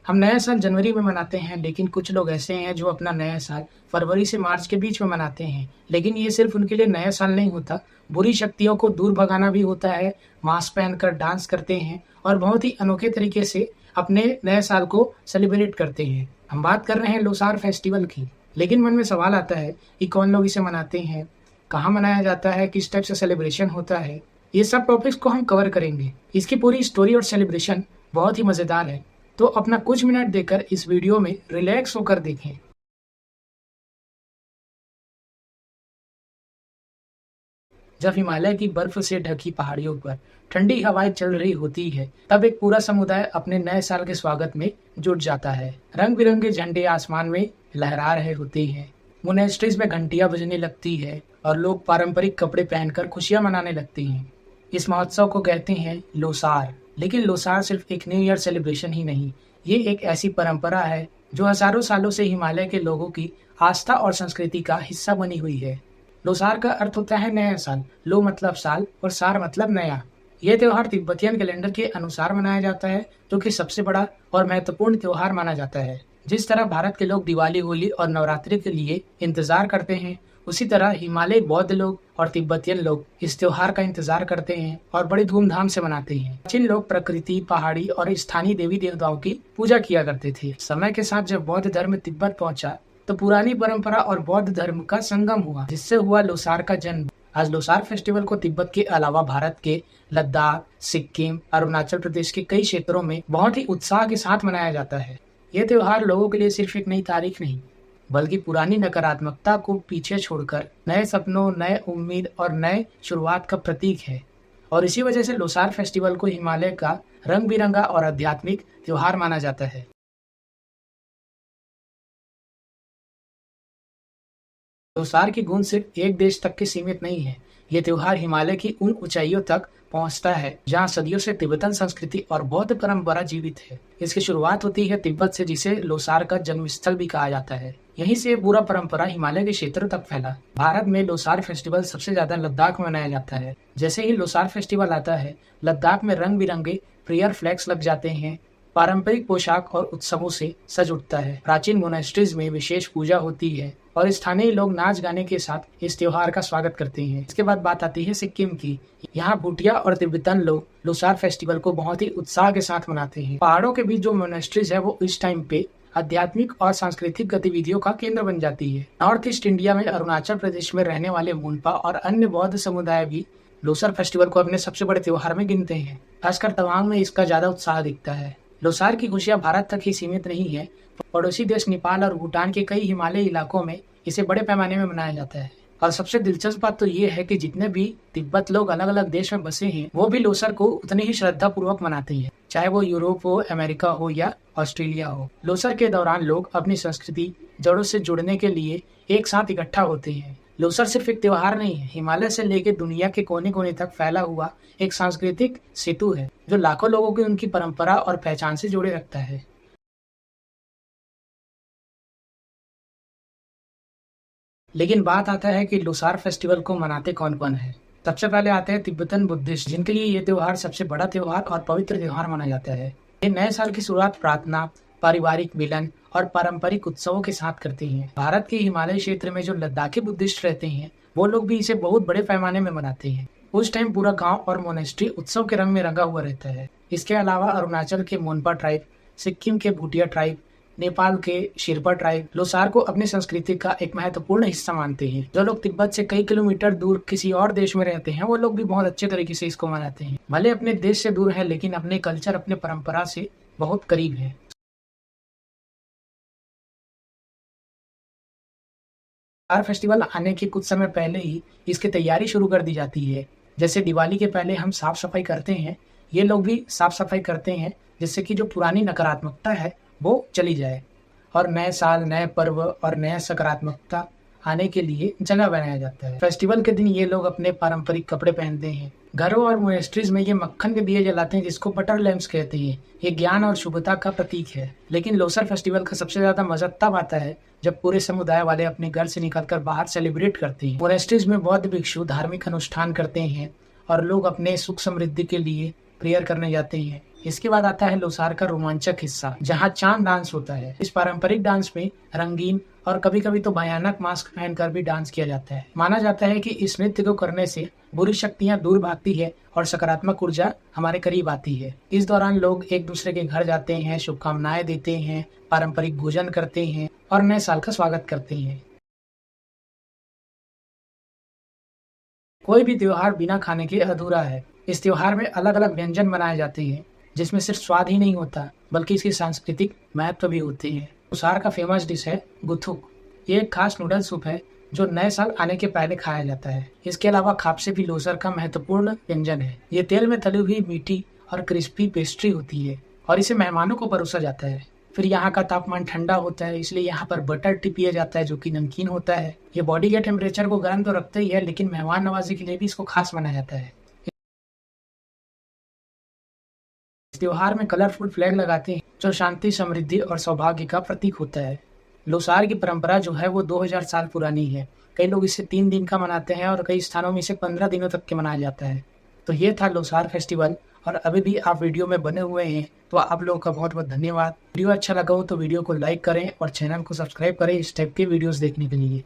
हम नया साल जनवरी में मनाते हैं, लेकिन कुछ लोग ऐसे हैं जो अपना नया साल फरवरी से मार्च के बीच में मनाते हैं। लेकिन ये सिर्फ उनके लिए नया साल नहीं होता, बुरी शक्तियों को दूर भगाना भी होता है। मास्क पहनकर डांस करते हैं और बहुत ही अनोखे तरीके से अपने नए साल को सेलिब्रेट करते हैं। हम बात कर रहे हैं लोसार फेस्टिवल की। लेकिन मन में सवाल आता है कि कौन लोग इसे मनाते हैं, कहाँ मनाया जाता है, किस टाइप से सेलिब्रेशन होता है। ये सब टॉपिक्स को हम कवर करेंगे। इसकी पूरी स्टोरी और सेलिब्रेशन बहुत ही मज़ेदार है, तो अपना कुछ मिनट देकर इस वीडियो में रिलैक्स होकर देखें। जब हिमालय की बर्फ से ढकी पहाड़ियों पर ठंडी हवाएं चल रही होती है, तब एक पूरा समुदाय अपने नए साल के स्वागत में जुट जाता है। रंग बिरंगे झंडे आसमान में लहरा रहे होते हैं, मोनेस्ट्रीज में घंटियां बजने लगती है और लोग पारंपरिक कपड़े पहनकर खुशियां मनाने लगते हैं। इस महोत्सव को कहते हैं लोसार। लेकिन लोसार सिर्फ एक न्यू ईयर सेलिब्रेशन ही नहीं, ये एक ऐसी परंपरा है जो हजारों सालों से हिमालय के लोगों की आस्था और संस्कृति का हिस्सा बनी हुई है। लोसार का अर्थ होता है नया साल। लो मतलब साल और सार मतलब नया। यह त्योहार तिब्बतियन कैलेंडर के अनुसार मनाया जाता है, जो कि सबसे बड़ा और महत्वपूर्ण त्योहार माना जाता है। जिस तरह भारत के लोग दिवाली, होली और नवरात्रि के लिए इंतजार करते हैं, उसी तरह हिमालय बौद्ध लोग और तिब्बतियन लोग इस त्योहार का इंतजार करते हैं और बड़ी धूमधाम से मनाते हैं। प्राचीन लोग प्रकृति, पहाड़ी और स्थानीय देवी देवताओं की पूजा किया करते थे। समय के साथ जब बौद्ध धर्म तिब्बत पहुंचा, तो पुरानी परंपरा और बौद्ध धर्म का संगम हुआ, जिससे हुआ लोसार का जन्म। आज लोसार फेस्टिवल को तिब्बत के अलावा भारत के लद्दाख, सिक्किम, अरुणाचल प्रदेश के कई क्षेत्रों में बहुत ही उत्साह के साथ मनाया जाता है। यह त्योहार लोगों के लिए सिर्फ एक नई तारीख नहीं, बल्कि पुरानी नकारात्मकता को पीछे छोड़कर नए सपनों, नए उम्मीद और नए शुरुआत का प्रतीक है। और इसी वजह से लोसार फेस्टिवल को हिमालय का रंग बिरंगा और आध्यात्मिक त्योहार माना जाता है। लोसार की गूंज सिर्फ एक देश तक के सीमित नहीं है। ये त्योहार हिमालय की उन ऊंचाइयों तक पहुंचता है जहां सदियों से तिब्बतन संस्कृति और बौद्ध परंपरा जीवित है। इसकी शुरुआत होती है तिब्बत से, जिसे लोसार का जन्मस्थल भी कहा जाता है। यहीं से पूरा परंपरा हिमालय के क्षेत्र तक फैला। भारत में लोसार फेस्टिवल सबसे ज्यादा लद्दाख में मनाया जाता है। जैसे ही लोसार फेस्टिवल आता है, लद्दाख में रंग बिरंगे प्रेयर फ्लैग्स लग जाते हैं, पारंपरिक पोशाक और उत्सवों से सज उठता है। प्राचीन मोनेस्ट्रीज में विशेष पूजा होती है और स्थानीय लोग नाच गाने के साथ इस त्योहार का स्वागत करते हैं। इसके बाद बात आती है सिक्किम की। यहाँ भूटिया और तिब्बतन लोग लोसार फेस्टिवल को बहुत ही उत्साह के साथ मनाते हैं। पहाड़ों के बीच जो मोनेस्ट्रीज है, वो इस टाइम पे आध्यात्मिक और सांस्कृतिक गतिविधियों का केंद्र बन जाती है। नॉर्थ ईस्ट इंडिया में अरुणाचल प्रदेश में रहने वाले मोनपा और अन्य बौद्ध समुदाय भी लोसार फेस्टिवल को अपने सबसे बड़े त्योहार में गिनते हैं। खासकर तवांग में इसका ज्यादा उत्साह दिखता है। लोसार की खुशियां भारत तक ही सीमित नहीं है, पड़ोसी देश नेपाल और भूटान के कई हिमालयी इलाकों में इसे बड़े पैमाने में मनाया जाता है। और सबसे दिलचस्प बात तो ये है कि जितने भी तिब्बत लोग अलग अलग देश में बसे हैं, वो भी लोसर को उतनी ही श्रद्धा पूर्वक मनाते हैं, चाहे वो यूरोप हो, अमेरिका हो या ऑस्ट्रेलिया हो। लोसर के दौरान लोग अपनी संस्कृति, जड़ों से जुड़ने के लिए एक साथ इकट्ठा होते हैं। लोसर सिर्फ एक त्योहार नहीं है, हिमालय से लेकर दुनिया के कोने कोने तक फैला हुआ एक सांस्कृतिक सेतु है, जो लाखों लोगों को उनकी परंपरा और पहचान से जोड़े रखता है। लेकिन बात आता है कि लोसार फेस्टिवल को मनाते कौन कौन है। सबसे पहले आते हैं तिब्बतन बुद्धिस्ट, जिनके लिए ये त्योहार सबसे बड़ा त्योहार और पवित्र त्योहार माना जाता है। ये नए साल की शुरुआत प्रार्थना, पारिवारिक मिलन और पारंपरिक उत्सवों के साथ करते हैं। भारत के हिमालय क्षेत्र में जो लद्दाखी बुद्धिस्ट रहते हैं, वो लोग भी इसे बहुत बड़े पैमाने में मनाते हैं। उस टाइम पूरा गांव और मोनेस्ट्री उत्सव के रंग में रंगा हुआ रहता है। इसके अलावा अरुणाचल के मोनपा ट्राइब, सिक्किम के भूटिया ट्राइब, नेपाल के शेरपा ट्राइब लोसार को अपनी संस्कृति का एक महत्वपूर्ण हिस्सा मानते हैं। जो लोग तिब्बत से कई किलोमीटर दूर किसी और देश में रहते हैं, वो लोग भी बहुत अच्छे तरीके से इसको मनाते हैं। भले अपने देश से दूर है, लेकिन अपने कल्चर, अपने परंपरा से बहुत करीब है। लोसार फेस्टिवल आने के कुछ समय पहले ही इसकी तैयारी शुरू कर दी जाती है। जैसे दिवाली के पहले हम साफ सफाई करते हैं, ये लोग भी साफ सफाई करते हैं, जिससे कि जो पुरानी नकारात्मकता है वो चली जाए और नए साल, नए पर्व और नया सकारात्मकता आने के लिए जगह बनाया जाता है। फेस्टिवल के दिन ये लोग अपने पारंपरिक कपड़े पहनते हैं। घरों और मोनेस्ट्रीज में ये मक्खन के दिए जलाते हैं, जिसको बटर लैम्प्स कहते हैं। ये ज्ञान और शुभता का प्रतीक है। लेकिन लोसर फेस्टिवल का सबसे ज्यादा मजा तब आता है जब पूरे समुदाय वाले अपने घर से निकलकर बाहर सेलिब्रेट करते हैं। मोनेस्ट्रीज में बौद्ध भिक्षु धार्मिक अनुष्ठान करते हैं और लोग अपने सुख समृद्धि के लिए प्रेयर करने जाते हैं। इसके बाद आता है लोसार का रोमांचक हिस्सा, जहाँ चांद डांस होता है। इस पारंपरिक डांस में रंगीन और कभी कभी तो भयानक मास्क पहनकर भी डांस किया जाता है। माना जाता है कि इस नृत्य को करने से बुरी शक्तियां दूर भागती है और सकारात्मक ऊर्जा हमारे करीब आती है। इस दौरान लोग एक दूसरे के घर जाते हैं, शुभकामनाएं देते हैं, पारंपरिक भोजन करते हैं और नए साल का स्वागत करते हैं। कोई भी त्योहार बिना खाने के अधूरा है। इस त्योहार में अलग अलग व्यंजन बनाए जाते हैं, जिसमें सिर्फ स्वाद ही नहीं होता बल्कि इसकी सांस्कृतिक महत्व भी होती है। लोसार का फेमस डिश है गुथुक। ये एक खास नूडल सूप है जो नए साल आने के पहले खाया जाता है। इसके अलावा खापसे भी लोसर का महत्वपूर्ण व्यंजन है। ये तेल में तली हुई मीठी और क्रिस्पी पेस्ट्री होती है और इसे मेहमानों को परोसा जाता है। फिर यहाँ का तापमान ठंडा होता है, इसलिए यहाँ पर बटर टी पिया जाता है जो कि नमकीन होता है। ये बॉडी के टेम्परेचर को गर्म तो रखता ही है, लेकिन मेहमान नवाजी के लिए भी इसको खास माना जाता है। इस त्योहार में कलरफुल फ्लैग लगाते हैं जो शांति, समृद्धि और सौभाग्य का प्रतीक होता है। लोसार की परंपरा जो है वो 2000 साल पुरानी है। कई लोग इसे 3 दिन का मनाते हैं और कई स्थानों में इसे 15 दिनों तक के मनाया जाता है। तो ये था लोसार फेस्टिवल, और अभी भी आप वीडियो में बने हुए हैं तो आप लोगों का बहुत बहुत धन्यवाद। वीडियो अच्छा लगा हो तो वीडियो को लाइक करें और चैनल को सब्सक्राइब करें इस टाइप के वीडियोस देखने के लिए।